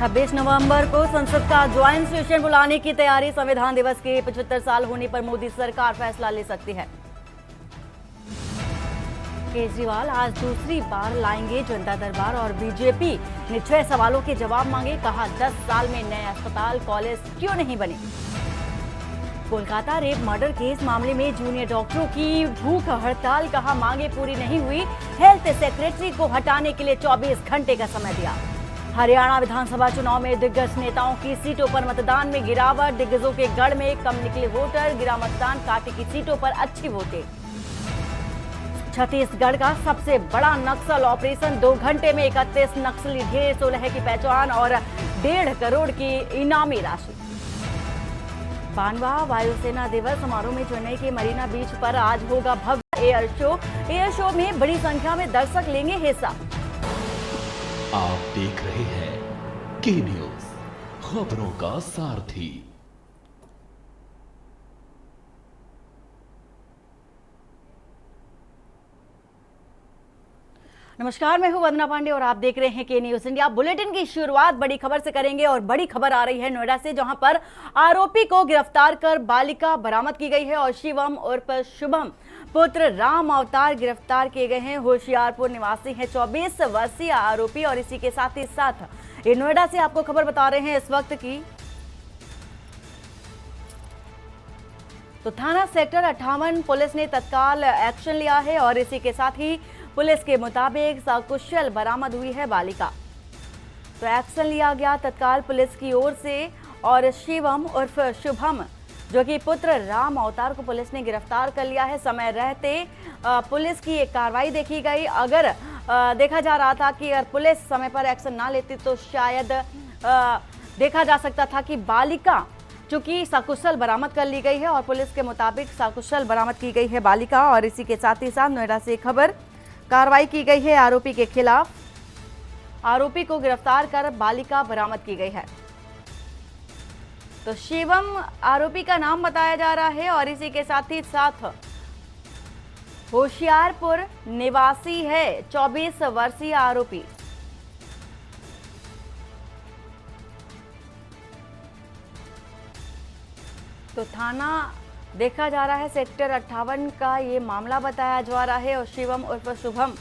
26 नवंबर को संसद का ज्वाइंट सेशन बुलाने की तैयारी। संविधान दिवस के 75 साल होने पर मोदी सरकार फैसला ले सकती है। केजरीवाल आज दूसरी बार लाएंगे जनता दरबार और बीजेपी ने 6 सवालों के जवाब मांगे। कहा 10 साल में नए अस्पताल कॉलेज क्यों नहीं बने। कोलकाता रेप मर्डर केस मामले में जूनियर डॉक्टरों की भूख हड़ताल। कहा मांगे पूरी नहीं हुई। हेल्थ सेक्रेटरी को हटाने के लिए 24 घंटे का समय दिया। हरियाणा विधानसभा चुनाव में दिग्गज नेताओं की सीटों पर मतदान में गिरावट। दिग्गजों के गढ़ में कम निकले वोटर। गिरा मतदान। कांटे की सीटों पर अच्छी वोटें। छत्तीसगढ़ का सबसे बड़ा नक्सल ऑपरेशन। 2 घंटे में 31 नक्सली ढेर। 16 की पहचान और 1.5 करोड़ की इनामी राशि। 92वां वायुसेना दिवस समारोह में चेन्नई के मरीना बीच पर आज होगा भव्य एयर शो। एयर शो में बड़ी संख्या में दर्शक लेंगे हिस्सा। आप देख रहे हैं के न्यूज, खबरों का सारथी। नमस्कार, मैं हूं वंदना पांडे और आप देख रहे हैं के न्यूज इंडिया। बुलेटिन की शुरुआत बड़ी खबर से करेंगे और बड़ी खबर आ रही है नोएडा से, जहां पर आरोपी को गिरफ्तार कर बालिका बरामद की गई है और शिवम उर्फ शुभम पुत्र राम अवतार गिरफ्तार किए गए हैं। होशियारपुर निवासी है 24 वर्षीय आरोपी। और इसी के साथ ही साथ ये नोएडा से आपको खबर बता रहे हैं इस वक्त की। तो थाना सेक्टर 58 पुलिस ने तत्काल एक्शन लिया है और इसी के साथ ही पुलिस के मुताबिक सकुशल बरामद हुई है बालिका। तो एक्शन लिया गया तत्काल पुलिस की ओर से और शिवम उर्फ शुभम जो कि पुत्र राम अवतार को पुलिस ने गिरफ्तार कर लिया है। समय रहते पुलिस की एक कार्रवाई देखी गई। अगर देखा जा रहा था कि अगर पुलिस समय पर एक्शन ना लेती तो शायद देखा जा सकता था कि बालिका चूंकि सकुशल बरामद कर ली गई है और पुलिस के मुताबिक सकुशल बरामद की गई है बालिका। और इसी के साथ ही साथ नोएडा से खबर, कार्रवाई की गई है आरोपी के खिलाफ। आरोपी को गिरफ्तार कर बालिका बरामद की गई है। तो शिवम आरोपी का नाम बताया जा रहा है और इसी के साथ ही साथ होशियारपुर निवासी है 24 वर्षीय आरोपी। तो थाना देखा जा रहा है सेक्टर 58 का ये मामला बताया जा रहा है और शिवम उर्फ शुभम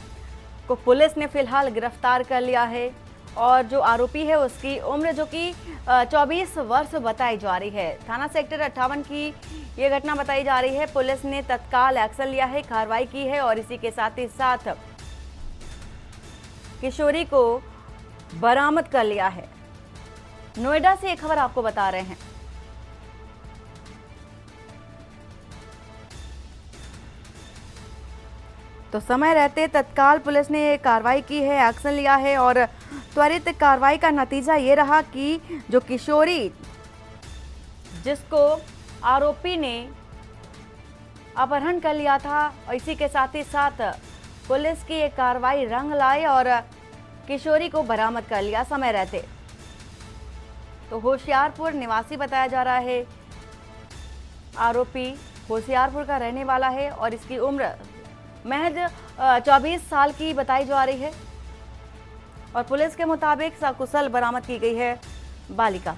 को पुलिस ने फिलहाल गिरफ्तार कर लिया है। और जो आरोपी है उसकी उम्र जो कि 24 वर्ष बताई जा रही है। थाना सेक्टर 58 की ये घटना बताई जा रही है। पुलिस ने तत्काल एक्शन लिया है, कार्रवाई की है और इसी के साथ ही साथ किशोरी को बरामद कर लिया है। नोएडा से एक खबर आपको बता रहे हैं। तो समय रहते तत्काल पुलिस ने कार्रवाई की है, एक्शन लिया है और त्वरित कार्रवाई का नतीजा ये रहा कि जो किशोरी जिसको आरोपी ने अपहरण कर लिया था और इसी के साथ ही साथ पुलिस की एक कार्रवाई रंग लाई और किशोरी को बरामद कर लिया समय रहते। तो होशियारपुर निवासी बताया जा रहा है आरोपी, होशियारपुर का रहने वाला है और इसकी उम्र महज 24 साल की बताई जा रही है और पुलिस के मुताबिक सकुशल बरामद की गई है बालिका।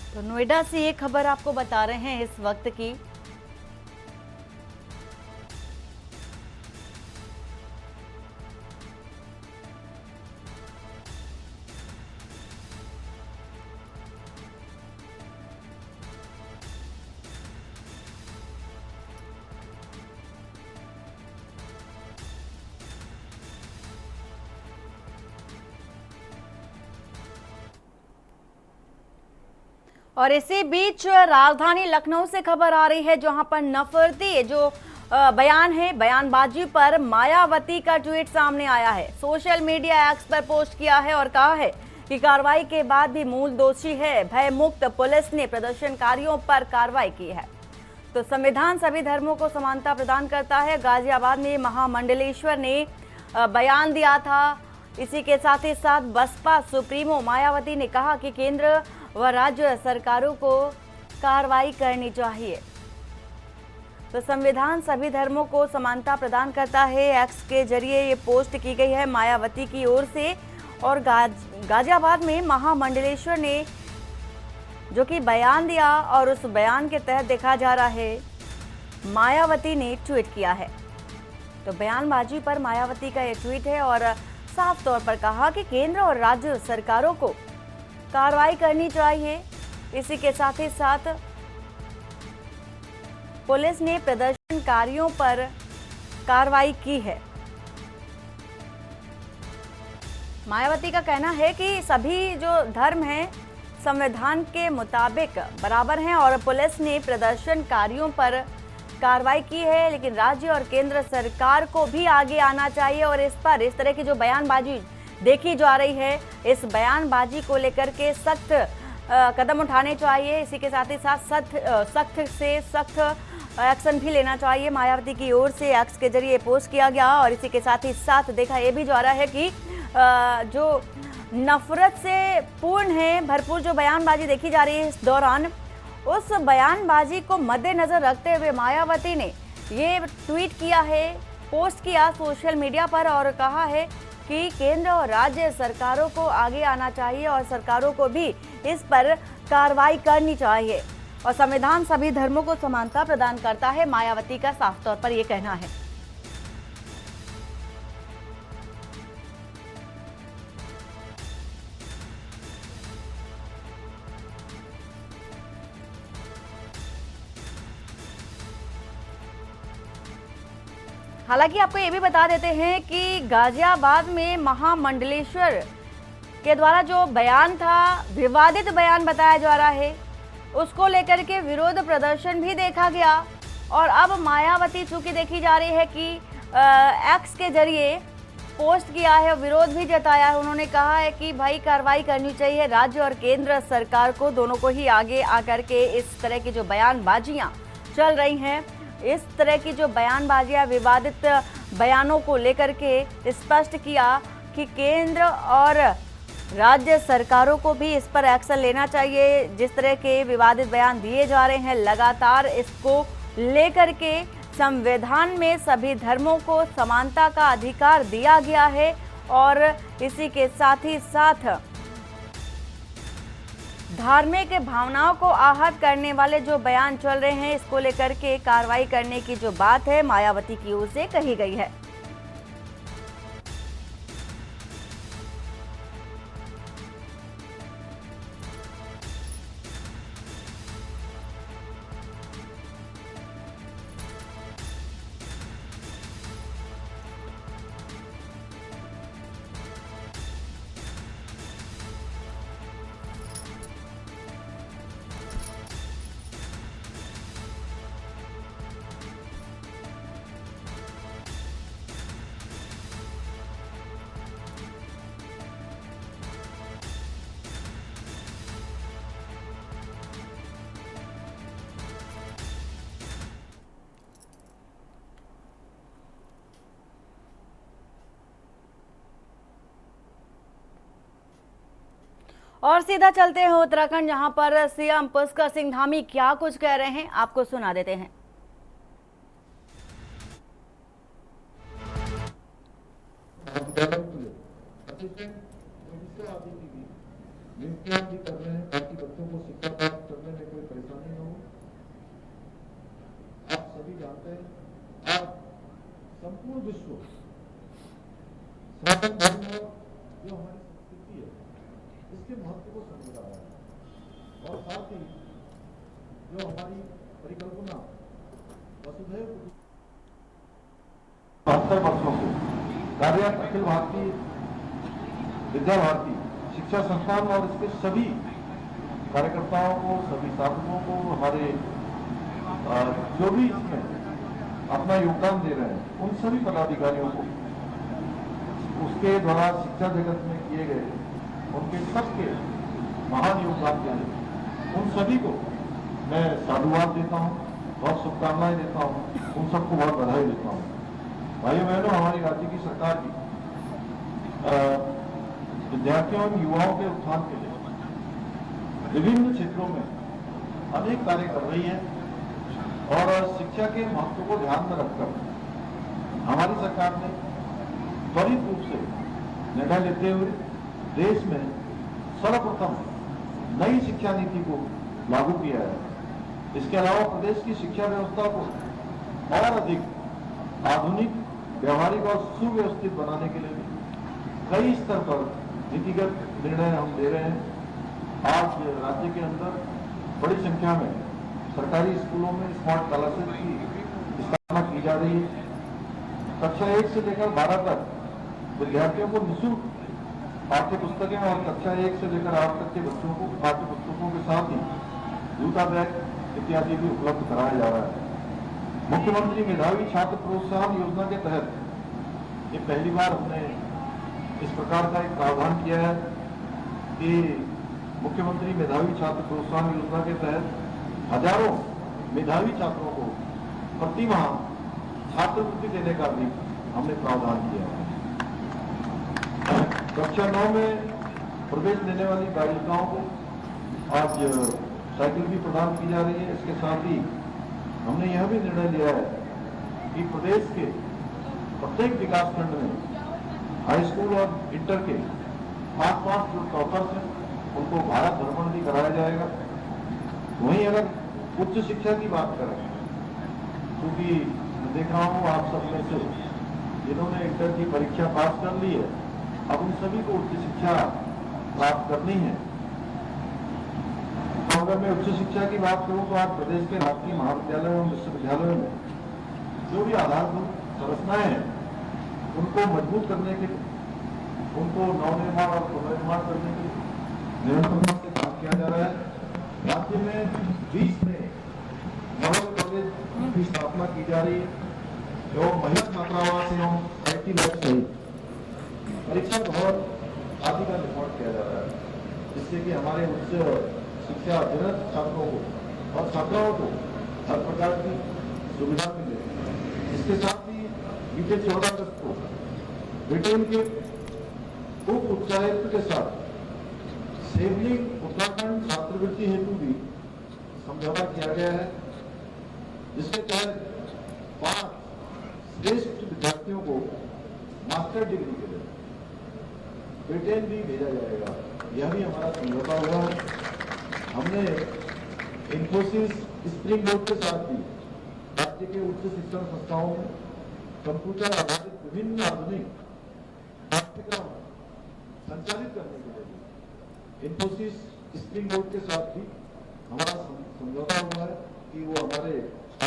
तो नोएडा से ये खबर आपको बता रहे हैं इस वक्त की। और इसी बीच राजधानी लखनऊ से खबर आ रही है, जहां पर नफरती जो बयान है। बयानबाजी पर मायावती का ट्वीट सामने आया है। सोशल मीडिया एक्स पर पोस्ट किया है और कहा है कि कार्रवाई के बाद भी मूल दोषी है। भय मुक्त पुलिस ने प्रदर्शनकारियों पर कार्रवाई की है। तो संविधान सभी धर्मों को समानता प्रदान करता है। गाजियाबाद में महामंडलेश्वर ने बयान दिया था। इसी के साथ ही साथ बसपा सुप्रीमो मायावती ने कहा कि केंद्र व राज्य सरकारों को कार्रवाई करनी चाहिए। तो संविधान सभी धर्मों को समानता प्रदान करता है। एक्स के जरिए ये पोस्ट की गई है मायावती की ओर से। और गाजियाबाद में महामंडलेश्वर ने जो कि बयान दिया और उस बयान के तहत देखा जा रहा है मायावती ने ट्वीट किया है। तो बयानबाजी पर मायावती का ये ट्वीट है और साफ तौर पर कहा कि केंद्र और राज्य सरकारों को कार्रवाई करनी चाहिए। इसी के साथ ही साथ पुलिस ने प्रदर्शनकारियों पर कार्रवाई की है। मायावती का कहना है कि सभी जो धर्म हैं संविधान के मुताबिक बराबर हैं और पुलिस ने प्रदर्शनकारियों पर कार्रवाई की है, लेकिन राज्य और केंद्र सरकार को भी आगे आना चाहिए और इस तरह की जो बयानबाजी देखी जा रही है, इस बयानबाजी को लेकर के सख्त कदम उठाने चाहिए। इसी के साथ ही साथ सख्त से सख्त एक्शन भी लेना चाहिए। मायावती की ओर से एक्स के जरिए पोस्ट किया गया और इसी के साथ ही साथ देखा यह भी जा रहा है कि जो नफरत से पूर्ण है भरपूर जो बयानबाजी देखी जा रही है इस दौरान, उस बयानबाजी को मद्देनजर रखते हुए मायावती ने ये ट्वीट किया है, पोस्ट किया सोशल मीडिया पर और कहा है कि केंद्र और राज्य सरकारों को आगे आना चाहिए और सरकारों को भी इस पर कार्रवाई करनी चाहिए और संविधान सभी धर्मों को समानता प्रदान करता है। मायावती का साफ तौर पर यह कहना है। हालांकि आपको ये भी बता देते हैं कि गाजियाबाद में महामंडलेश्वर के द्वारा जो बयान था, विवादित बयान बताया जा रहा है, उसको लेकर के विरोध प्रदर्शन भी देखा गया और अब मायावती चूंकि देखी जा रही है कि एक्स के जरिए पोस्ट किया है, विरोध भी जताया है। उन्होंने कहा है कि भाई कार्रवाई करनी चाहिए, राज्य और केंद्र सरकार को दोनों को ही आगे आकर के इस तरह की जो बयानबाजियां चल रही हैं, इस तरह की जो बयानबाजियां विवादित बयानों को लेकर के स्पष्ट किया कि केंद्र और राज्य सरकारों को भी इस पर एक्शन लेना चाहिए। जिस तरह के विवादित बयान दिए जा रहे हैं लगातार, इसको लेकर के संविधान में सभी धर्मों को समानता का अधिकार दिया गया है और इसी के साथ ही साथ धार्मिक भावनाओं को आहत करने वाले जो बयान चल रहे हैं, इसको लेकर के कार्रवाई करने की जो बात है मायावती की ओर से कही गई है। और सीधा चलते हैं उत्तराखंड, जहां पर सीएम पुष्कर सिंह धामी क्या कुछ कह रहे हैं आपको सुना देते हैं। भी कर रहे हैं ताकि बच्चों को शिक्षा प्राप्त करने में कोई परेशानी न हो। आप सभी जानते हैं आज संपूर्ण विश्व सनातन धर्म जो हमारी संस्कृति है इसके महत्व को समझ रहा है और साथ ही जो हमारी परिकल्पना वसुधैव 72 वर्षों से कार्यरत अखिल भारतीय विद्या भारती शिक्षा संस्थान और इसके सभी कार्यकर्ताओं को, सभी साधकों को, हमारे जो भी इसमें अपना योगदान दे रहे हैं, उन सभी पदाधिकारियों को उसके द्वारा शिक्षा जगत में किए गए उनके सबके महान योगदान के लिए उन सभी को मैं साधुवाद देता हूँ, बहुत शुभकामनाएं देता हूँ, उन सबको बहुत बधाई देता हूँ। भाइयों बहनों, हमारी राज्य की सरकार की विद्यार्थियों एवं युवाओं के उत्थान के लिए विभिन्न क्षेत्रों में अनेक कार्य कर रही है और शिक्षा के महत्व को ध्यान में रखकर हमारी सरकार ने त्वरित रूप से निर्णय लेते हुए देश में सर्वप्रथम नई शिक्षा नीति को लागू किया है। इसके अलावा प्रदेश की शिक्षा व्यवस्था को और अधिक आधुनिक, व्यवहारिक और सुव्यवस्थित बनाने के लिए भी कई स्तर पर नीतिगत निर्णय हम ले रहे हैं। आज राज्य के अंदर बड़ी संख्या में सरकारी स्कूलों में स्मार्ट क्लासेस की स्थापना की जा रही है। कक्षा 1 से लेकर 12 तक विद्यार्थियों को निःशुल्क पाठ्य पुस्तकें और कक्षा 1 से लेकर 8 तक के बच्चों को पाठ्य पुस्तकों के साथ ही जूता, बैग इत्यादि भी उपलब्ध कराया जा रहा है। मुख्यमंत्री मेधावी छात्र प्रोत्साहन योजना के तहत ये पहली बार हमने इस प्रकार का एक प्रावधान किया है कि मुख्यमंत्री मेधावी छात्र प्रोत्साहन योजना के तहत हजारों मेधावी छात्रों को प्रति माह छात्रवृत्ति देने का भी हमने प्रावधान किया है। कक्षा 9 में प्रवेश लेने वाली बालिकाओं को आज साइकिल भी प्रदान की जा रही है। इसके साथ ही हमने यह भी निर्णय लिया है कि प्रदेश के प्रत्येक विकासखंड में हाई स्कूल और इंटर के 5 जो टॉपर्स हैं उनको भारत भ्रमण भी कराया जाएगा। वहीं अगर उच्च शिक्षा की बात करें, क्योंकि मैं देख रहा हूँ आप सब में से जिन्होंने इंटर की परीक्षा पास कर ली है, अब उन सभी को उच्च शिक्षा प्राप्त करनी है। तो अगर मैं उच्च शिक्षा की बात करूं तो आज प्रदेश के राजकीय महाविद्यालयों एवं विश्वविद्यालयों में जो भी आधारभूत संरचनाएं हैं उनको मजबूत करने के लिए, उनको नवनिर्माण और पुनर्निर्माण करने के लिए निरंतर से काम किया जा रहा है। राज्य में 20 में मॉडल कॉलेज की स्थापना की जा रही है जो महिला छात्रावास एवं IT लैब सहित परीक्षा भवन आदि का निर्माण किया जा रहा है, जिससे कि हमारे उच्च शिक्षा अध्ययनरत छात्रों को और छात्राओं को हर प्रकार की सुविधा मिले। इसके साथ ही बीते 14 अगस्त को ब्रिटेन के उप उच्चायुक्त के साथ सेवलिंग उत्तराखंड छात्रवृत्ति हेतु भी समझौता किया गया है, जिसके तहत 5 श्रेष्ठ विद्यार्थियों को मास्टर डिग्री के लिए ब्रिटेन भी भेजा जाएगा। यह भी हमारा समझौता हुआ है। हमने इन्फोसिस, स्प्रिंग बोर्ड के साथ भी राज्य के उच्च शिक्षण संस्थाओं में कंप्यूटर आधारित विभिन्न आधुनिक पाठ्यक्रम संचालित करने के लिए इन्फोसिस, स्प्रिंग बोर्ड के साथ भी हमारा समझौता हुआ है कि वो हमारे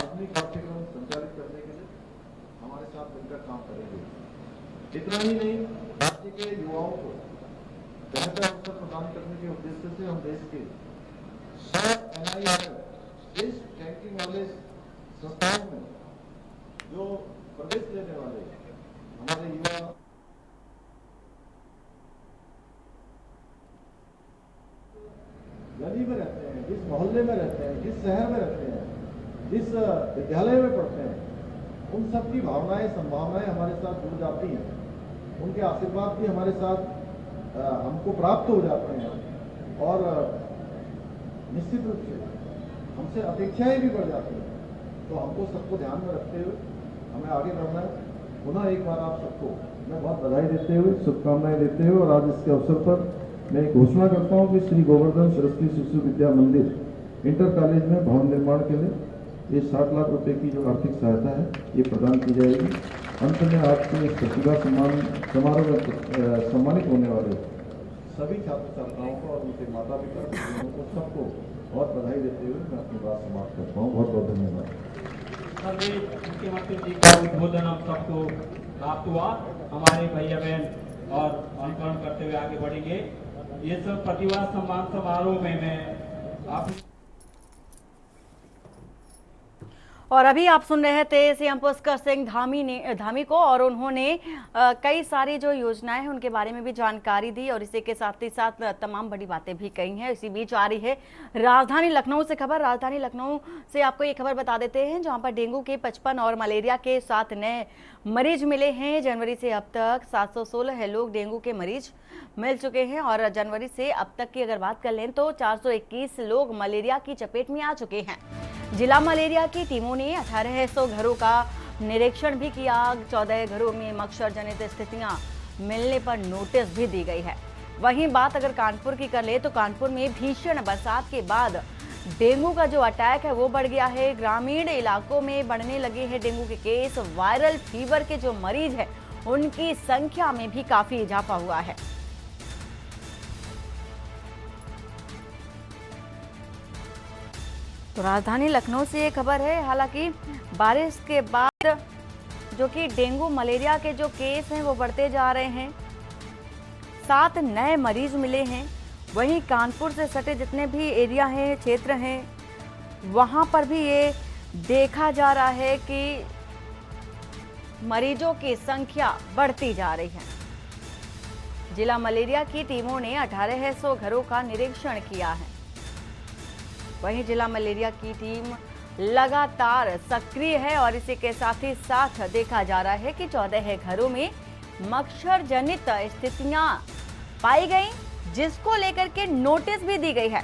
आधुनिक पाठ्यक्रम संचालित करने के लिए हमारे साथ मिलकर काम करेंगे। इतना ही नहीं, राज्य के युवाओं को बेहतर अवसर प्रदान करने के उद्देश्य से हम देश के 100 NIRF श्रेष्ठ रैंकिंग वाले संस्थाओं में जो प्रवेश लेने वाले हमारे युवा गली में रहते हैं, जिस मोहल्ले में रहते हैं, जिस शहर में रहते हैं, जिस विद्यालय में पढ़ते हैं, उन सब की भावनाएं, संभावनाएं हमारे साथ जुड़ जाती हैं। उनके आशीर्वाद भी हमारे साथ हमको प्राप्त हो जाते हैं और निश्चित रूप से हमसे अपेक्षाएं भी बढ़ जाती हैं। तो हमको सबको ध्यान में रखते हुए हमें आगे बढ़ना है। पुनः एक बार आप सबको मैं बहुत बधाई देते हुए, शुभकामनाएं देते हुए और आज इसके अवसर पर मैं घोषणा करता हूं कि श्री गोवर्धन सरस्वती शिशु विद्या मंदिर इंटर कॉलेज में भवन निर्माण के लिए ये 60 लाख रुपए की जो आर्थिक सहायता है ये प्रदान की जाएगी। अंत में आपके इस प्रतिभा समारोह में सम्मानित होने वाले सभी छात्र छात्राओं को और उनके माता पिता को सबको बहुत बधाई देते हुए मैं अपनी बात समाप्त करता हूँ। बहुत बहुत धन्यवाद। मुख्यमंत्री जी का उद्बोधन हम सबको प्राप्त हुआ। हमारे भैया बहन और अनुकरण करते हुए आगे बढ़ेंगे। ये सब प्रतिभा सम्मान समारोह में मैं आप और अभी आप सुन रहे थे सीएम पुष्कर सिंह धामी को, और उन्होंने कई सारी जो योजनाएं हैं उनके बारे में भी जानकारी दी और इसी के साथ ही साथ तमाम बड़ी बातें भी कही हैं। इसी बीच आ रही है राजधानी लखनऊ से खबर। राजधानी लखनऊ से आपको ये खबर बता देते हैं, जहां पर डेंगू के 55 और मलेरिया के 7 नए मरीज मिले हैं। जनवरी से अब तक 716 लोग डेंगू के मरीज मिल चुके हैं और जनवरी से अब तक की अगर बात कर लें तो 421 लोग मलेरिया की चपेट में आ चुके हैं। जिला मलेरिया की टीमों ने 1800 घरों का निरीक्षण भी किया। 14 घरों में मच्छर जनित स्थितियां मिलने पर नोटिस भी दी गई है। वहीं बात अगर कानपुर की कर ले तो कानपुर में भीषण बरसात के बाद डेंगू का जो अटैक है वो बढ़ गया है। ग्रामीण इलाकों में बढ़ने लगे हैं डेंगू के केस। वायरल फीवर के जो मरीज हैं उनकी संख्या में भी काफी इजाफा हुआ है। तो राजधानी लखनऊ से ये खबर है। हालांकि बारिश के बाद जो कि डेंगू मलेरिया के जो केस हैं वो बढ़ते जा रहे हैं। 7 नए मरीज मिले हैं। वहीं कानपुर से सटे जितने भी एरिया हैं, क्षेत्र हैं, वहां पर भी ये देखा जा रहा है कि मरीजों की संख्या बढ़ती जा रही है। जिला मलेरिया की टीमों ने 1800 घरों का निरीक्षण किया है। वहीं जिला मलेरिया की टीम लगातार सक्रिय है और इसी के साथ ही साथ देखा जा रहा है कि 14 घरों में मच्छर जनित स्थितियां पाई गई, जिसको लेकर के नोटिस भी दी गई है।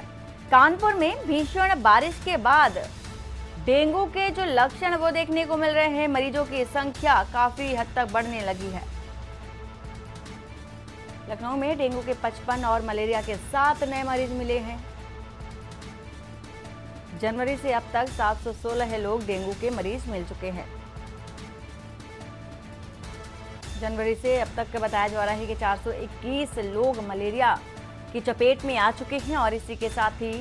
कानपुर में भीषण बारिश के बाद डेंगू के जो लक्षण वो देखने को मिल रहे हैं। मरीजों की संख्या काफी हद तक बढ़ने लगी है। लखनऊ में डेंगू के 55 और मलेरिया के 7 नए मरीज मिले हैं। जनवरी से अब तक 716 लोग डेंगू के मरीज मिल चुके हैं। जनवरी से अब तक बताया जा रहा है कि 421 लोग मलेरिया की चपेट में आ चुके हैं और इसी के साथ ही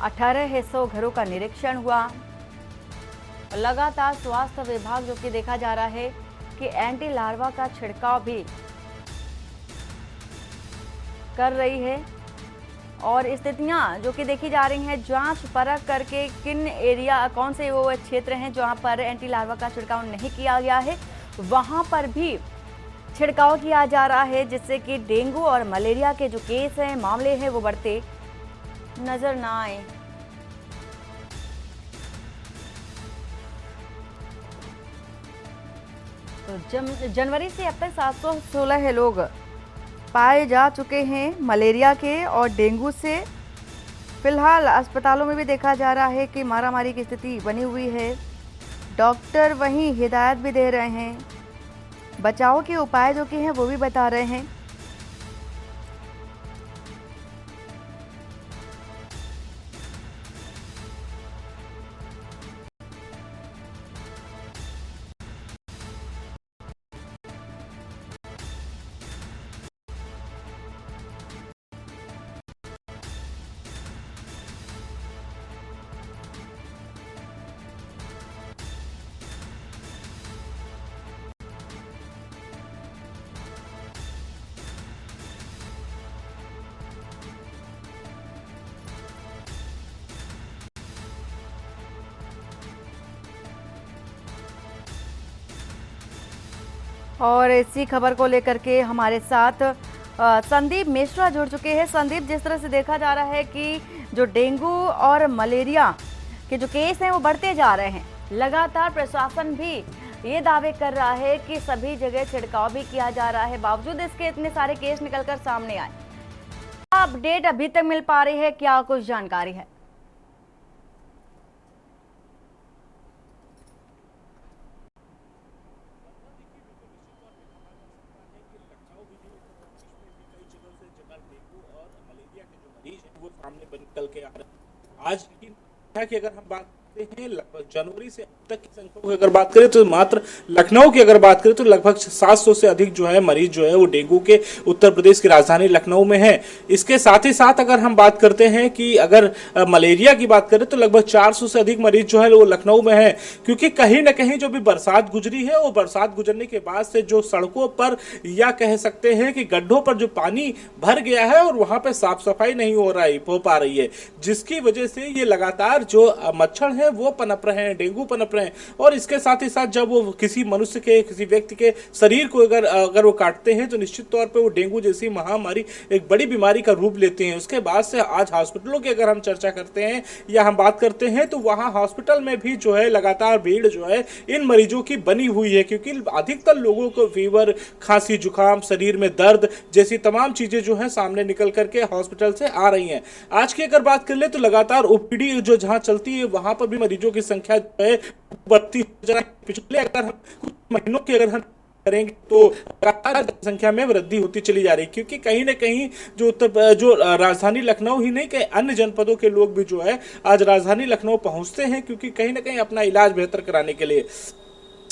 1800 घरों का निरीक्षण हुआ। लगातार स्वास्थ्य विभाग जो कि देखा जा रहा है कि एंटी लार्वा का छिड़काव भी कर रही है और स्थितियां जो कि देखी जा रही हैं, जांच परख करके किन एरिया, कौन से वो क्षेत्र हैं जहां पर एंटी लार्वा का छिड़काव नहीं किया गया है, वहां पर भी छिड़काव किया जा रहा है, जिससे कि डेंगू और मलेरिया के जो केस हैं, मामले हैं, वो बढ़ते नजर ना आए। तो जनवरी से अब तक 716 लोग पाए जा चुके हैं मलेरिया के और डेंगू से। फिलहाल अस्पतालों में भी देखा जा रहा है कि मारामारी की स्थिति बनी हुई है। डॉक्टर वहीं हिदायत भी दे रहे हैं, बचाव के उपाय जो कि हैं वो भी बता रहे हैं। और इसी खबर को लेकर के हमारे साथ संदीप मिश्रा जुड़ चुके हैं। संदीप, जिस तरह से देखा जा रहा है कि जो डेंगू और मलेरिया के जो केस हैं वो बढ़ते जा रहे हैं, लगातार प्रशासन भी ये दावे कर रहा है कि सभी जगह छिड़काव भी किया जा रहा है, बावजूद इसके इतने सारे केस निकलकर सामने आए। क्या अपडेट अभी तक मिल पा रही है, क्या कुछ जानकारी है? वो सामने निकल के आ रहे हैं। आज है कि अगर हम बात करते हैं जनवरी से अब तक की संख्या की अगर बात करें तो मात्र लखनऊ की अगर बात करें तो लगभग 700 से अधिक जो है मरीज जो है वो डेंगू के उत्तर प्रदेश की राजधानी लखनऊ में है। इसके साथ ही साथ अगर हम बात करते हैं कि अगर मलेरिया की बात करें तो लगभग 400 से अधिक मरीज जो है वो लखनऊ में है, क्योंकि कहीं ना कहीं जो भी बरसात गुजरी है वो बरसात गुजरने के बाद से जो सड़कों पर या कह सकते हैं कि गड्ढों पर जो पानी भर गया है और वहां पर साफ सफाई नहीं हो पा रही है, जिसकी वजह से ये लगातार जो मच्छर है वो पनप रहे हैं, डेंगू पनप तड़प रहे हैं। और इसके साथ ही साथ जब वो किसी मनुष्य के, किसी व्यक्ति के शरीर को अगर वो काटते हैं तो निश्चित तौर पे वो डेंगू जैसी महामारी एक बड़ी बीमारी का रूप लेते हैं। उसके बाद से आज हॉस्पिटलों की अगर हम चर्चा करते हैं या हम बात करते हैं तो वहां हॉस्पिटल में भी जो है लगातार भीड़ जो है इन मरीजों की बनी हुई है, क्योंकि अधिकतर लोगों को फीवर, खांसी, जुकाम, शरीर में दर्द जैसी तमाम चीजें जो है सामने निकल करके हॉस्पिटल से आ रही हैं। आज की अगर बात कर ले तो लगातार ओपीडी जो जहां चलती है वहां पर भी मरीजों की संख्या जो है बढ़ती। पिछले अगर हम कुछ महीनों की अगर हम करेंगे तो संख्या में वृद्धि होती चली जा रही, क्योंकि कहीं ना कहीं जो राजधानी लखनऊ ही नहीं, कई अन्य जनपदों के लोग भी जो है आज राजधानी लखनऊ पहुंचते हैं, क्योंकि कहीं ना कहीं अपना इलाज बेहतर कराने के लिए।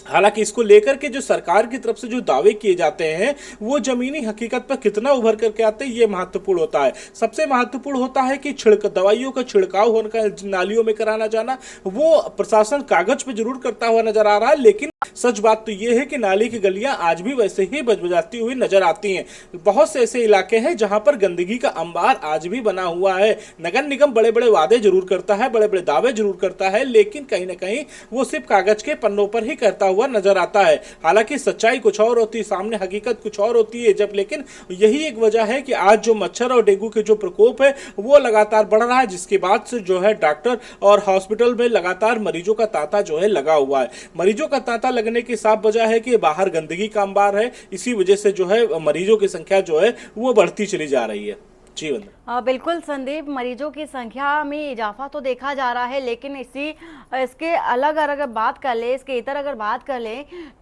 हालांकि इसको लेकर के जो सरकार की तरफ से जो दावे किए जाते हैं वो जमीनी हकीकत पर कितना उभर करके आते हैं ये महत्वपूर्ण होता है। सबसे महत्वपूर्ण होता है कि दवाइयों का छिड़काव होने का नालियों में कराना जाना, वो प्रशासन कागज पे जरूर करता हुआ नजर आ रहा है, लेकिन सच बात तो ये है कि नाली की गलियां आज भी वैसे ही बजबजाती हुई नजर आती हैं। बहुत से ऐसे इलाके हैं जहां पर गंदगी का अंबार आज भी बना हुआ है। नगर निगम बड़े बड़े वादे जरूर करता है, बड़े बड़े दावे जरूर करता है, लेकिन कहीं ना कहीं वो सिर्फ कागज के पन्नों पर ही करता हुआ नजर आता है। हालांकि सच्चाई कुछ और होती है, सामने हकीकत कुछ और होती है। जब लेकिन यही एक वजह है कि आज जो मच्छर और डेंगू के जो प्रकोप है वो लगातार बढ़ रहा है, जिसके बाद से जो है डॉक्टर और हॉस्पिटल में लगातार मरीजों का तांता जो है लगा हुआ है। मरीजों का तांता लगने की साफ वजह है कि बाहर गंदगी का अंबार है, इसी वजह से जो है मरीजों की संख्या जो है वो बढ़ती चली जा रही है। जी वंदना। बिल्कुल संदीप, मरीजों की संख्या में इजाफा तो देखा जा रहा है, लेकिन इसके अलग अगर बात कर ले, इसके इतर अगर बात कर ले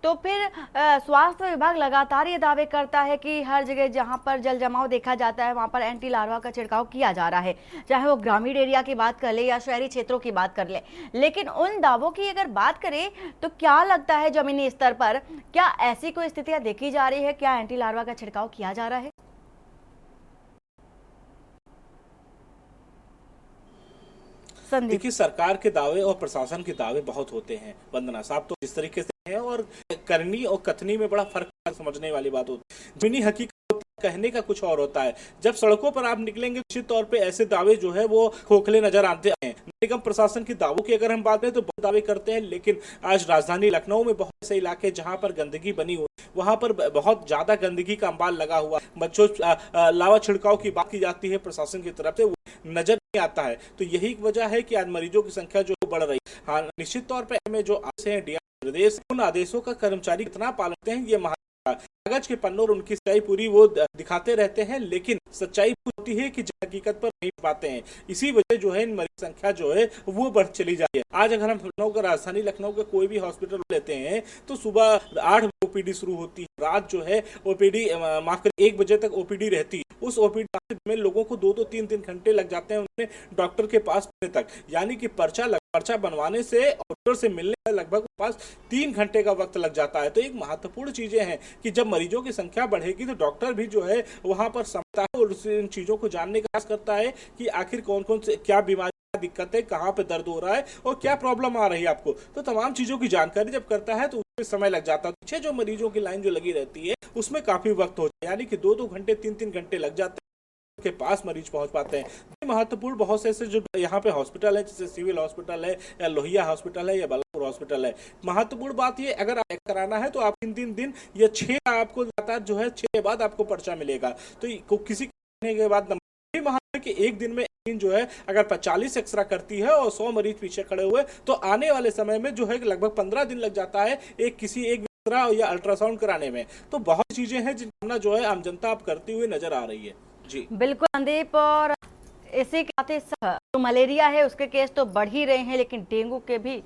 तो फिर स्वास्थ्य विभाग लगातार ये दावे करता है कि हर जगह जहां पर जल जमाव देखा जाता है वहां पर एंटी लार्वा का छिड़काव किया जा रहा है, चाहे वो ग्रामीण एरिया की बात कर ले या शहरी क्षेत्रों की बात कर ले। लेकिन उन दावों की अगर बात करें तो क्या लगता है जमीनी स्तर पर क्या ऐसी कोई स्थितियां देखी जा रही है, क्या एंटी लार्वा का छिड़काव किया जा रहा है? देखिए, सरकार के दावे और प्रशासन के दावे बहुत होते हैं वंदना साहब, तो इस तरीके से है, और करनी और कथनी में बड़ा फर्क समझने वाली बात होती है। जमीनी हकीकत कहने का कुछ और होता है। जब सड़कों पर आप निकलेंगे निश्चित तौर पे ऐसे दावे जो है वो खोखले नजर आते हैं। निगम प्रशासन के दावों की अगर हम बात करें तो बहुत दावे करते हैं, लेकिन आज राजधानी लखनऊ में बहुत से इलाके जहां पर गंदगी बनी हुई, वहां पर बहुत ज्यादा गंदगी का अंबार लगा हुआ, बच्चों लावा छिड़काव की बात की जाती है प्रशासन की तरफ से, वो नजर नहीं आता है। तो यही वजह है कि आज मरीजों की संख्या जो बढ़ रही है। हाँ, निश्चित तौर पर में जो आदेश हैं निर्देश, उन आदेशों का कर्मचारी कितना पालन करते हैं ये कागज के पन्नों और उनकी सच्चाई पूरी वो दिखाते रहते हैं, लेकिन सच्चाई होती है कि हकीकत पर नहीं पाते हैं। इसी वजह जो है इन मरीज संख्या जो है वो बढ़ चली जा रही है। आज अगर हम लखनऊ का, राजधानी लखनऊ का कोई भी हॉस्पिटल लेते हैं तो सुबह 8 बजे ओपीडी शुरू होती है, रात जो है ओपीडी 1 बजे तक ओपीडी रहती है। उस ओपीडी में लोगों को 2-2, 3-3 घंटे लग जाते हैं उन्हें डॉक्टर के पास पहुंचने तक, यानी कि पर्चा बनवाने से डॉक्टर से मिलने में लगभग पास 3 घंटे का वक्त लग जाता है। तो एक महत्वपूर्ण चीजें हैं कि जब मरीजों की संख्या बढ़ेगी तो डॉक्टर भी जो है वहां पर समझता है और इन चीजों को जानने का प्रयास करता है कि आखिर कौन कौन से क्या बीमारी, दिक्कत है, कहाँ पे दर्द हो रहा है और क्या प्रॉब्लम आ रही है आपको। तो तमाम चीजों की जानकारी जब करता है तो उसमें समय लग जाता है। पीछे जो मरीजों की लाइन जो लगी रहती है उसमें काफी वक्त हो जाता है, यानी कि 2-2 घंटे 3-3 घंटे लग जाते हैं के पास मरीज पहुंच पाते हैं। महत्वपूर्ण बहुत से ऐसे जो यहाँ पे हॉस्पिटल है, जैसे सिविल हॉस्पिटल है या लोहिया हॉस्पिटल है या बल्लभपुर हॉस्पिटल है। महत्वपूर्ण बात ये, अगर आप कराना है तो आप 3 दिन या 6 आपको लगातार जो है 6 के बाद आपको पर्चा मिलेगा। तो किसी के बाद कि एक दिन में जो है अगर 40 एक्सरा करती है और 100 मरीज पीछे खड़े हुए तो आने वाले समय में जो है लगभग 15 दिन लग जाता है एक एक्सरा या अल्ट्रासाउंड कराने में। तो बहुत चीजें हैं जिनका जो है आम जनता आप करती हुई नजर आ रही है। जी बिल्कुल संदीप, और इसी के साथ जो मलेरिया है उसके केस तो बढ़ ही रहे हैं, लेकिन डेंगू के भी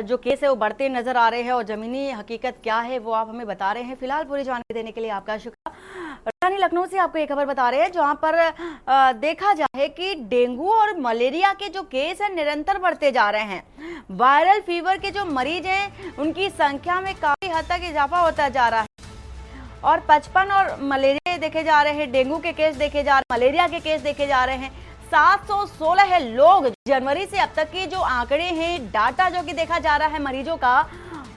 जो केस है वो बढ़ते नजर आ रहे हैं, और जमीनी हकीकत क्या है वो आप हमें बता रहे हैं। फिलहाल पूरी जानकारी देने के लिए आपका शुक्रिया। राजधानी लखनऊ से आपको एक खबर बता रहे हैं जहां पर देखा जाए कि डेंगू और मलेरिया के जो केस है निरंतर बढ़ते जा रहे हैं। वायरल फीवर के जो मरीज हैं उनकी संख्या में काफी हद तक इजाफा होता जा रहा है, और 55 और मलेरिया देखे जा रहे हैं, डेंगू के केस देखे जा रहे हैं, मलेरिया के केस देखे जा रहे हैं। 716 है लोग, जनवरी से अब तक के जो आंकड़े हैं, डाटा जो कि देखा जा रहा है मरीजों का,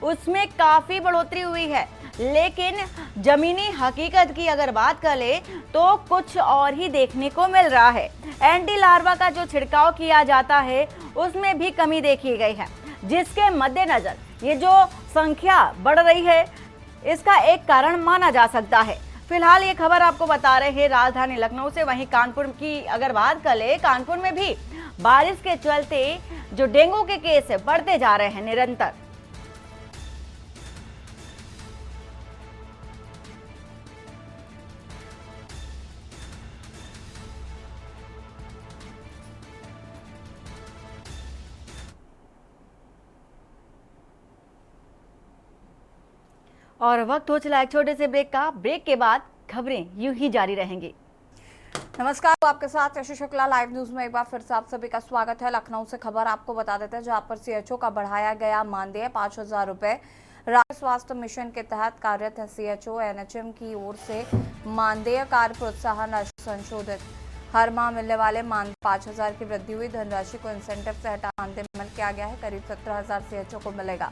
उसमें काफी बढ़ोतरी हुई है। लेकिन जमीनी हकीकत की अगर बात कर ले तो कुछ और ही देखने को मिल रहा है। एंटी लार्वा का जो छिड़काव किया जाता है उसमें भी कमी देखी गई है। जिसके मद्देनजर ये जो संख्या बढ़ रही है इसका एक कारण माना जा सकता है। फिलहाल ये खबर आपको बता रहे हैं राजधानी लखनऊ से। वहीं कानपुर की अगर बात कर ले, कानपुर में भी बारिश के चलते जो डेंगू के केस है बढ़ते जा रहे हैं निरंतर। और वक्त हो चला एक छोटे से ब्रेक का। ब्रेक के बाद खबरें यूं ही जारी रहेंगी। नमस्कार, तो आपके साथ यशु शुक्ला। लाइव न्यूज में एक बार फिर से आप सभी का स्वागत है। लखनऊ से खबर आपको बता देते हैं, जहां पर सीएचओ का बढ़ाया गया मानदेय 5,000 रुपए। राष्ट्रीय स्वास्थ्य मिशन के तहत कार्यरत सीएचओ एनएचएम की ओर से मानदेय कार्य प्रोत्साहन राशि संशोधित। हर माह मिलने वाले मानदेय 5,000 की वृद्धि हुई। धनराशि को इंसेंटिव से हटा मानदेय अमल किया गया है। करीब 17,000 सीएचओ को मिलेगा।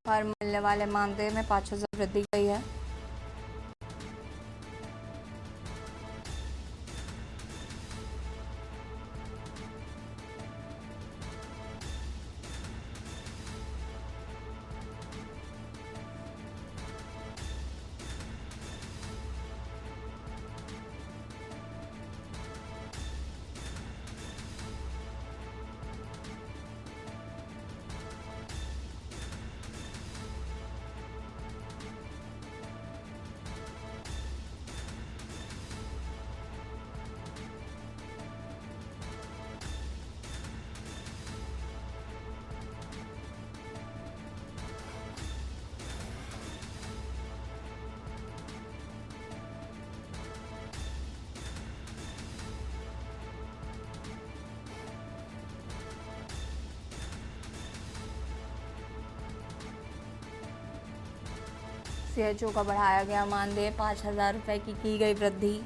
हर मिलने वाले मानदेय में 5,000 वृद्धि गई है। सीएचओ का बढ़ाया गया मानदेय 5,000 रुपए की गई वृद्धि।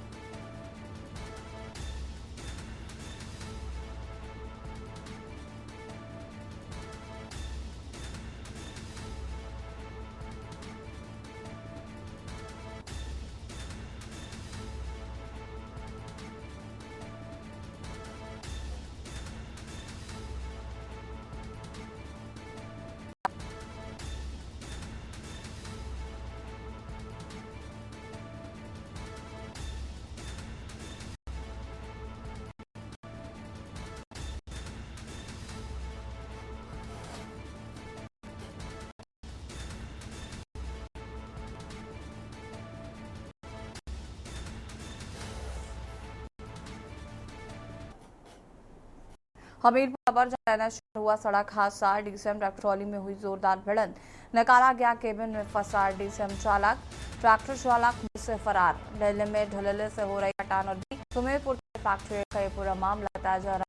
हमीरपुर अबर जैना हुआ सड़क हादसा। डीसीएम ट्रैक्टर ट्रॉली में हुई जोरदार भिड़ंत। निकाला गया केबिन में फंसा डीसीएम चालक। ट्रैक्टर चालक से फरार। दिल्ली में ढलले से हो रही हटान और सुमेरपुर फैक्ट्री का ये पूरा मामला बताया जा रहा है।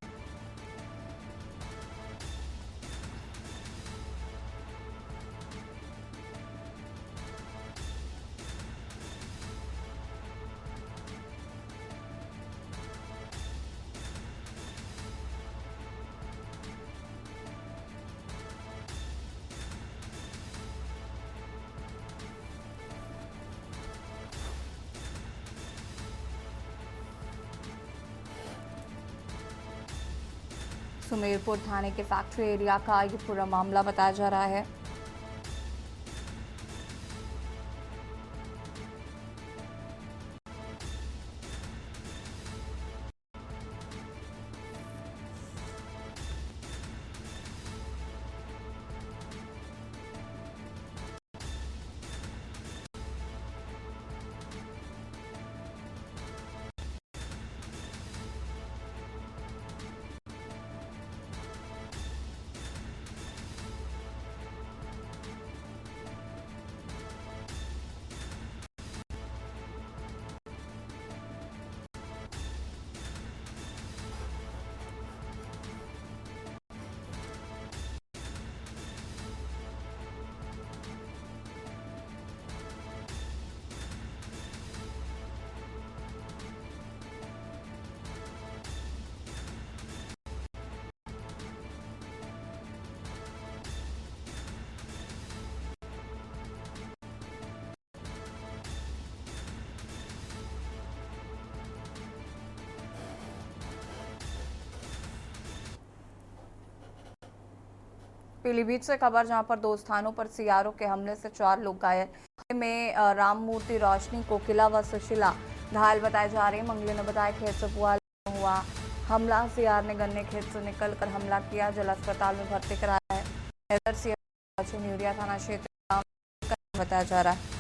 सुमेरपुर थाने के फैक्ट्री एरिया का ये पूरा मामला बताया जा रहा है। पीलीभीत से खबर, जहां पर 2 स्थानों पर सीआरओ के हमले से 4 लोग घायल में राममूर्ति, रोशनी, कोकिला व सुशीला घायल बताए जा रहे हैं। मंगली ने बताया खेत से पुआल हुआ हमला, सीआर ने गन्ने खेत से निकलकर हमला किया, जिला अस्पताल में भर्ती कराया है। इधर सीआर न्यूरिया थाना क्षेत्र बताया जा रहा है।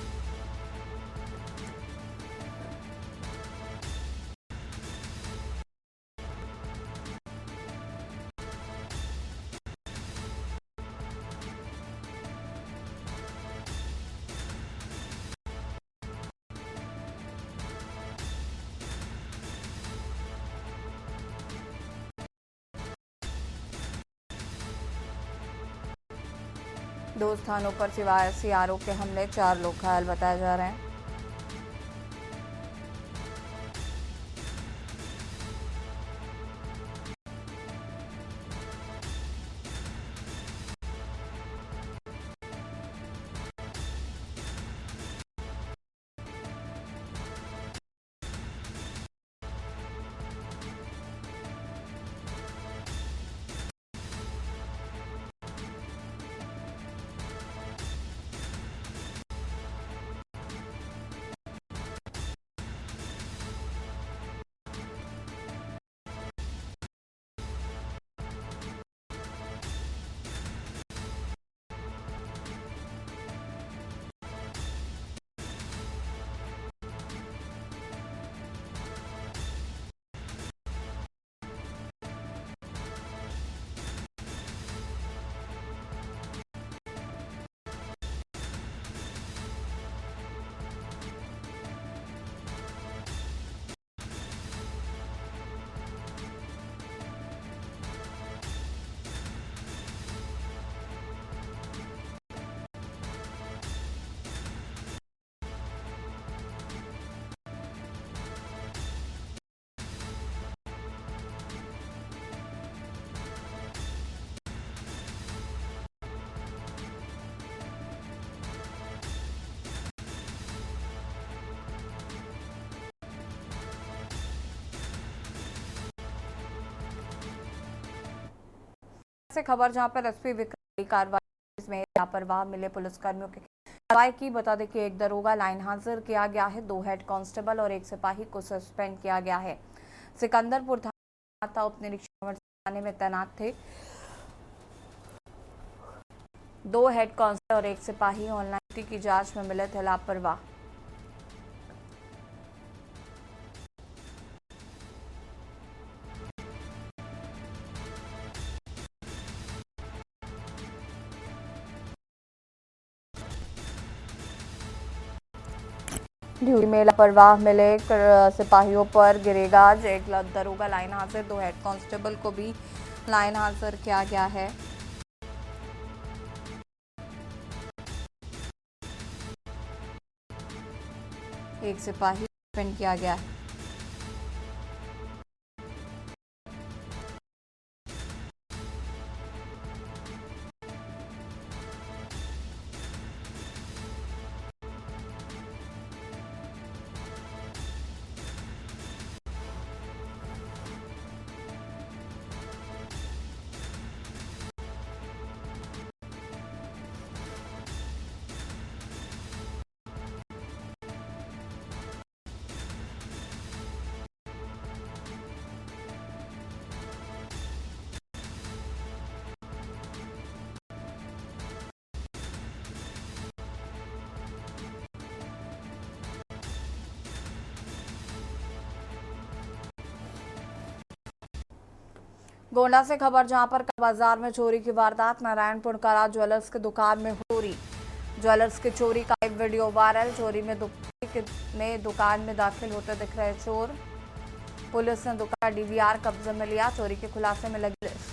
दो स्थानों पर सिवाय सीआरओ के हमले 4 लोग घायल बताए जा रहे हैं। से खबर, जहां पर एसपी विक्रम कार्रवाई में लापरवाह मिले पुलिसकर्मियों की कार्रवाई की। बता दें कि एक दरोगा लाइन हाजिर किया गया है, 2 हेड कांस्टेबल और 1 सिपाही को सस्पेंड किया गया है। सिकंदरपुर थाना उप निरीक्षक थाने में तैनात थे 2 हेड कांस्टेबल और 1 सिपाही ऑनलाइन की जांच में मिले थे लापरवाह। ड्यूटी में लापरवाह मिले सिपाहियों पर गिरेगा। एक दरोगा लाइन हाजिर, 2 हेड कांस्टेबल को भी लाइन हाजिर किया गया है। एक सिपाही सस्पेंड किया गया है। गोंडा से खबर, जहां पर बाजार में चोरी की वारदात। नारायणपुर कला ज्वेलर्स की दुकान में चोरी। ज्वेलर्स की चोरी का एक वीडियो वायरल। चोरी में दुकान में दाखिल होते दिख रहे चोर। पुलिस ने दुकान डीवीआर कब्जे में लिया। चोरी के खुलासे में लगी पुलिस।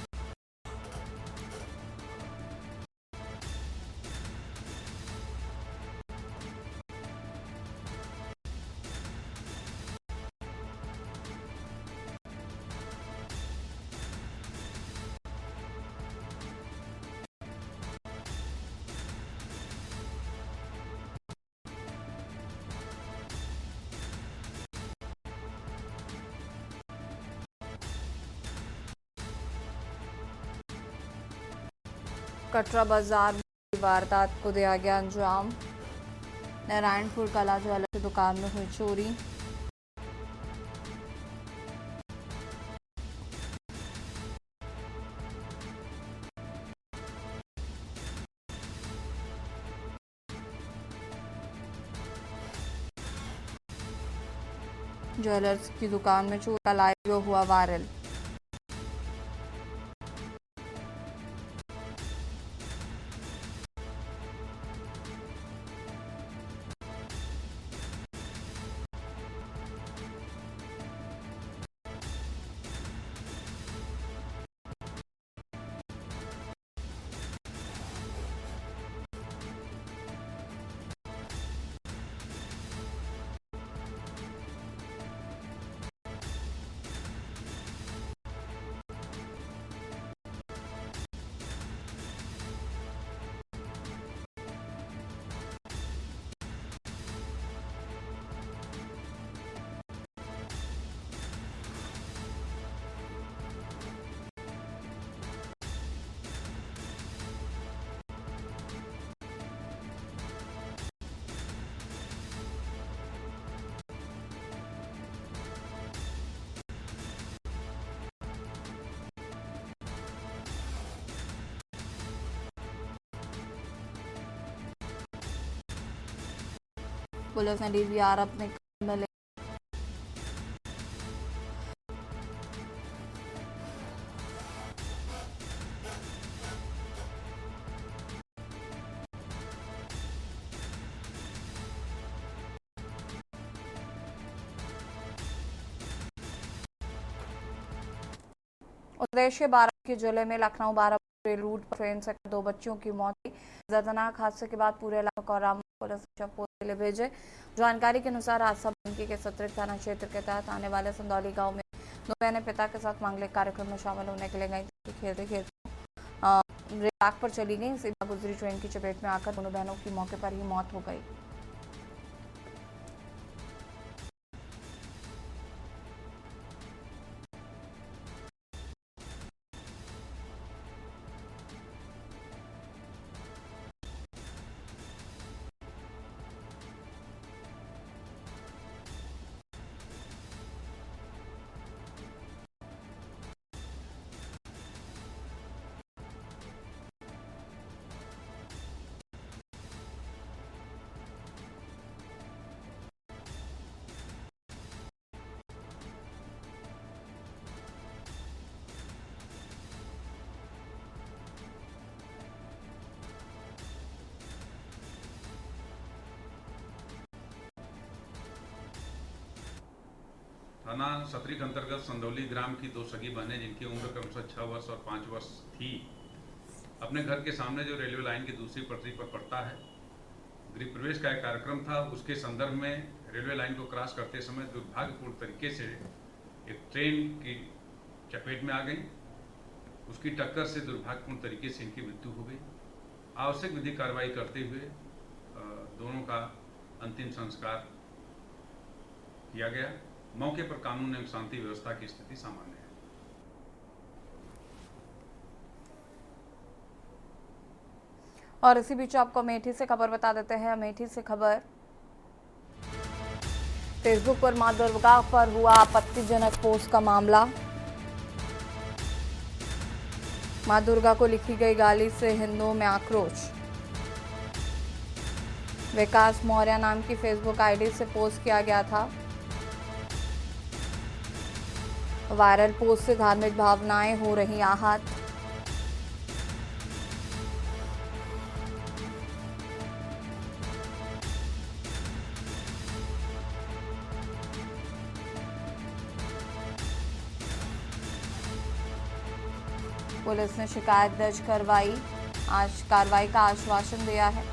कटरा बाजार में वारदात को दिया गया अंजाम। नारायणपुर कला ज्वेलर्स की दुकान में हुई चोरी। ज्वेलर्स की दुकान में चोरी का लाइव हुआ वायरल। पुलिस ने डीवीआर अपने काम में ले उत्तर प्रदेश के बाराबंकी जिले में लखनऊ बाराबंकी रेल रूट पर ट्रेन से 2 बच्चियों की मौत हुई। दर्दनाक हादसे के बाद पूरे इलाके को राम पुलिस ने शव के लिए भेजे। जानकारी के अनुसार हादसा बाराबंकी के सतरिक थाना क्षेत्र के तहत आने वाले संदौली गांव में 2 बहनें पिता के साथ मांगलिक कार्यक्रम में शामिल होने के लिए गई थी। खेलते खेलते ट्रैक पर चली गई। सीधा गुजरी ट्रेन की चपेट में आकर दोनों बहनों की मौके पर ही मौत हो गई। थाना सतरिक अंतर्गत संदौली ग्राम की 2 सगी बहनें जिनकी उम्र क्रमशः 6 वर्ष और 5 वर्ष थी, अपने घर के सामने जो रेलवे लाइन की दूसरी पटरी पर पड़ता है, गृह प्रवेश का एक कार्यक्रम था। उसके संदर्भ में रेलवे लाइन को क्रॉस करते समय दुर्भाग्यपूर्ण तरीके से एक ट्रेन की चपेट में आ गई। उसकी टक्कर से दुर्भाग्यपूर्ण तरीके से इनकी मृत्यु हो गई। आवश्यक विधिक कार्रवाई करते हुए दोनों का अंतिम संस्कार किया गया। मौके पर कानून एवं शांति व्यवस्था की स्थिति सामान्य है। और इसी बीच आपको अमेठी से खबर बता देते हैं। अमेठी से खबर, फेसबुक पर मां दुर्गा पर हुआ आपत्तिजनक पोस्ट का मामला। मां दुर्गा को लिखी गई गाली से हिंदुओं में आक्रोश। विकास मौर्य नाम की फेसबुक आईडी से पोस्ट किया गया था। वायरल पोस्ट से धार्मिक भावनाएं हो रही आहत। पुलिस ने शिकायत दर्ज करवाई, आज कार्रवाई का आश्वासन दिया है।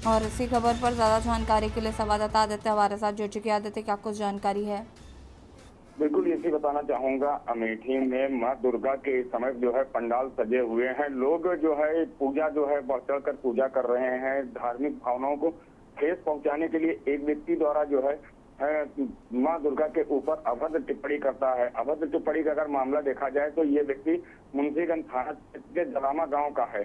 और इसी खबर पर ज़्यादा जानकारी के लिए संवाददाता आदित्य हमारे साथ जुड़ चुके हैं। आदित्य, क्या कुछ जानकारी है? बिल्कुल इसी बताना चाहूंगा। अमेठी में मां दुर्गा के इस समय जो है पंडाल सजे हुए हैं। लोग जो है पूजा जो है बढ़ चढ़ कर पूजा कर रहे हैं। धार्मिक भावनाओं को ठेस पहुंचाने के लिए एक व्यक्ति द्वारा जो है मां दुर्गा के ऊपर अभद्र टिप्पणी करता है। अभद्र टिप्पणी का अगर मामला देखा जाए तो ये व्यक्ति मुंशीगंज थाना के जलामा गांव का है,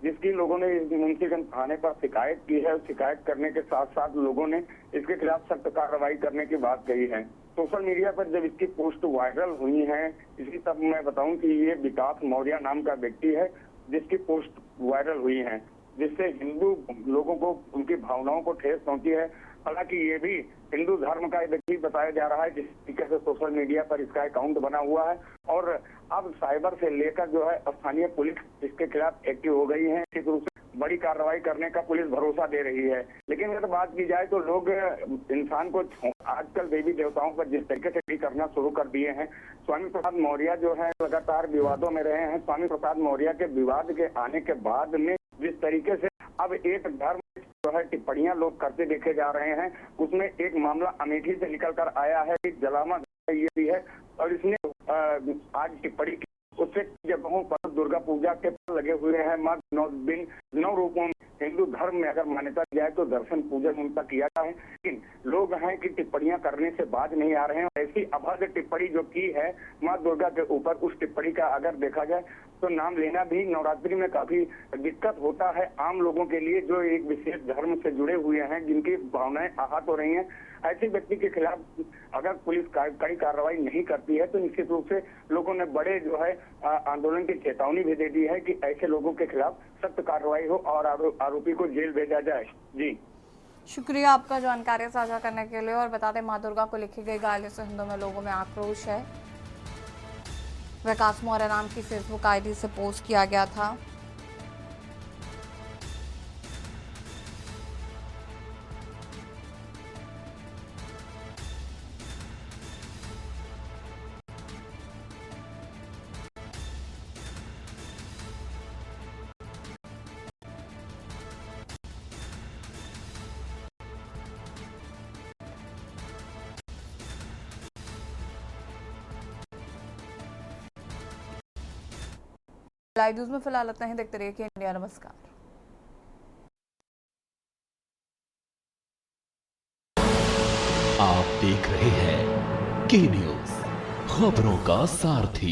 जिसकी लोगों ने मुंशीगंज थाने पर शिकायत की है। शिकायत करने के साथ साथ लोगों ने इसके खिलाफ सख्त कार्रवाई करने की बात कही है। सोशल मीडिया पर जब इसकी पोस्ट वायरल हुई है, इसी तब मैं बताऊं कि ये विकास मौर्य नाम का व्यक्ति है जिसकी पोस्ट वायरल हुई है, जिससे हिंदू लोगों को उनकी भावनाओं को ठेस पहुंची है। हालांकि ये भी हिंदू धर्म का व्यक्ति बताया जा रहा है, जिस तरीके से सोशल मीडिया पर इसका अकाउंट बना हुआ है। और अब साइबर से लेकर जो है स्थानीय पुलिस इसके खिलाफ एक्टिव हो गई है। निश्चित रूप से बड़ी कार्रवाई करने का पुलिस भरोसा दे रही है। लेकिन अगर बात की जाए तो लोग इंसान को आजकल देवी देवताओं पर जिस तरीके से भी करना शुरू कर दिए हैं। स्वामी प्रसाद मौर्य जो है लगातार विवादों में रहे हैं। स्वामी प्रसाद मौर्य के विवाद के आने के बाद में जिस तरीके से अब एक धर्म जो है टिप्पणियां लोग करते देखे जा रहे हैं, उसमें एक मामला अमेठी से निकल कर आया है। जलामा ये भी है और इसने आज टिप्पणी की। उससे जगहों पर दुर्गा पूजा के लगे हुए हैं। माँ 9 रूपों में हिंदू धर्म में अगर मान्यता दी जाए तो दर्शन पूजन उनका किया जाए, लेकिन लोग हैं कि टिप्पणियां करने से बाज नहीं आ रहे हैं। ऐसी अभद्र टिप्पणी जो की है माँ दुर्गा के ऊपर, उस टिप्पणी का अगर देखा जाए तो नाम लेना भी नवरात्रि में काफी दिक्कत होता है आम लोगों के लिए, जो एक विशेष धर्म से जुड़े हुए हैं, जिनकी भावनाएं आहत हो रही हैं। ऐसे व्यक्ति के खिलाफ अगर पुलिस कड़ी कार्रवाई नहीं करती है तो निश्चित रूप से लोगों ने बड़े जो है आंदोलन की चेतावनी भी दे दी है कि ऐसे लोगों के खिलाफ सख्त कार्रवाई हो और आरोपी को जेल भेजा जाए। जी शुक्रिया आपका जानकारी साझा करने के लिए। और बता दें, मां दुर्गा को लिखी गई गालियों से हिंदुओं में लोगों में आक्रोश है। विकास मौर्य नाम की फेसबुक आईडी से पोस्ट किया गया था। लाइव न्यूज में फिलहाल इतना ही। देखते रहिए इंडिया। नमस्कार। आप देख रहे हैं के न्यूज, खबरों का सारथी।